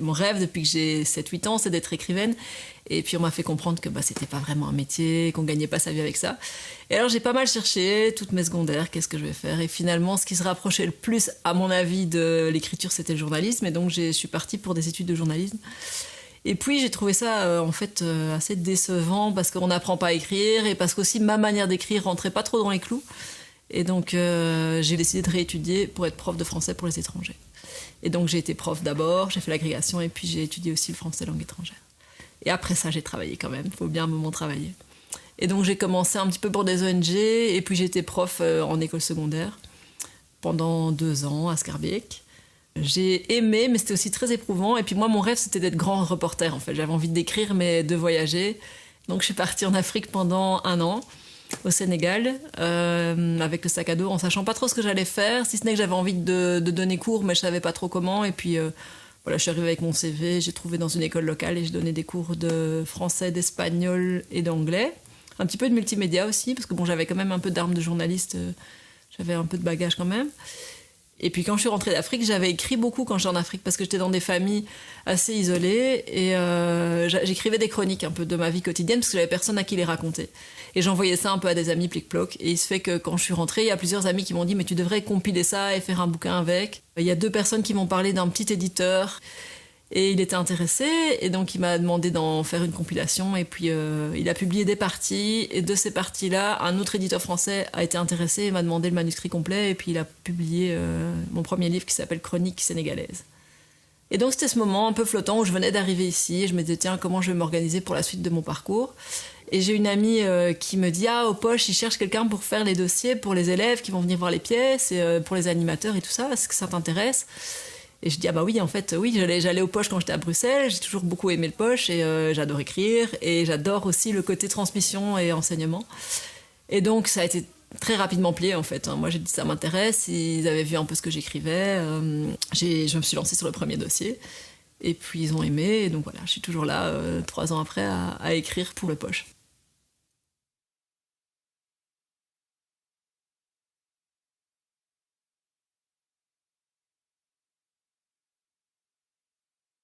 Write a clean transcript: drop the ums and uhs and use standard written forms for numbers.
Mon rêve depuis que j'ai 7-8 ans, c'est d'être écrivaine. Et puis on m'a fait comprendre que c'était pas vraiment un métier, qu'on gagnait pas sa vie avec ça. Et alors j'ai pas mal cherché toutes mes secondaires, qu'est-ce que je vais faire. Et finalement, ce qui se rapprochait le plus, à mon avis, de l'écriture, c'était le journalisme. Et donc je suis partie pour des études de journalisme. Et puis j'ai trouvé ça assez décevant parce qu'on n'apprend pas à écrire et parce qu'aussi ma manière d'écrire rentrait pas trop dans les clous. Et donc j'ai décidé de réétudier pour être prof de français pour les étrangers. Et donc j'ai été prof d'abord, j'ai fait l'agrégation et puis j'ai étudié aussi le français langue étrangère. Et après ça, j'ai travaillé quand même. Il faut bien un moment travailler. Et donc, j'ai commencé un petit peu pour des ONG. Et puis, j'ai été prof en école secondaire pendant 2 ans à Schaerbeek. J'ai aimé, mais c'était aussi très éprouvant. Et puis, moi, mon rêve, c'était d'être grand reporter, en fait. J'avais envie d'écrire, mais de voyager. Donc, je suis partie en Afrique pendant 1 an, au Sénégal, avec le sac à dos, en sachant pas trop ce que j'allais faire. Si ce n'est que j'avais envie de donner cours, mais je savais pas trop comment. Et puis... Voilà, je suis arrivée avec mon CV, j'ai trouvé dans une école locale et je donnais des cours de français, d'espagnol et d'anglais. Un petit peu de multimédia aussi, parce que j'avais quand même un peu d'armes de journaliste, j'avais un peu de bagage quand même. Et puis quand je suis rentrée d'Afrique, j'avais écrit beaucoup quand j'étais en Afrique, parce que j'étais dans des familles assez isolées et j'écrivais des chroniques un peu de ma vie quotidienne, parce que j'avais personne à qui les raconter. Et j'envoyais ça un peu à des amis plic-ploc. Et il se fait que quand je suis rentrée, il y a plusieurs amis qui m'ont dit « Mais tu devrais compiler ça et faire un bouquin avec ». Il y a 2 personnes qui m'ont parlé d'un petit éditeur. Et il était intéressé. Et donc, il m'a demandé d'en faire une compilation. Et puis, il a publié des parties. Et de ces parties-là, un autre éditeur français a été intéressé et m'a demandé le manuscrit complet. Et puis, il a publié mon premier livre qui s'appelle « Chroniques sénégalaises ». Et donc, c'était ce moment un peu flottant où je venais d'arriver ici. Et je me disais « Tiens, comment je vais m'organiser pour la suite de mon parcours ?» Et j'ai une amie qui me dit « Ah, au Poche, ils cherchent quelqu'un pour faire les dossiers pour les élèves qui vont venir voir les pièces, et pour les animateurs et tout ça. Est-ce que ça t'intéresse ?» Et je dis « Ah bah oui, en fait, oui, j'allais au Poche quand j'étais à Bruxelles. J'ai toujours beaucoup aimé le Poche et j'adore écrire. Et j'adore aussi le côté transmission et enseignement. » Et donc, ça a été très rapidement plié, en fait. Moi, j'ai dit « Ça m'intéresse. » Ils avaient vu un peu ce que j'écrivais. Je me suis lancée sur le premier dossier. Et puis, ils ont aimé. Et donc, voilà, je suis toujours là, 3 ans après, à écrire pour le Poche.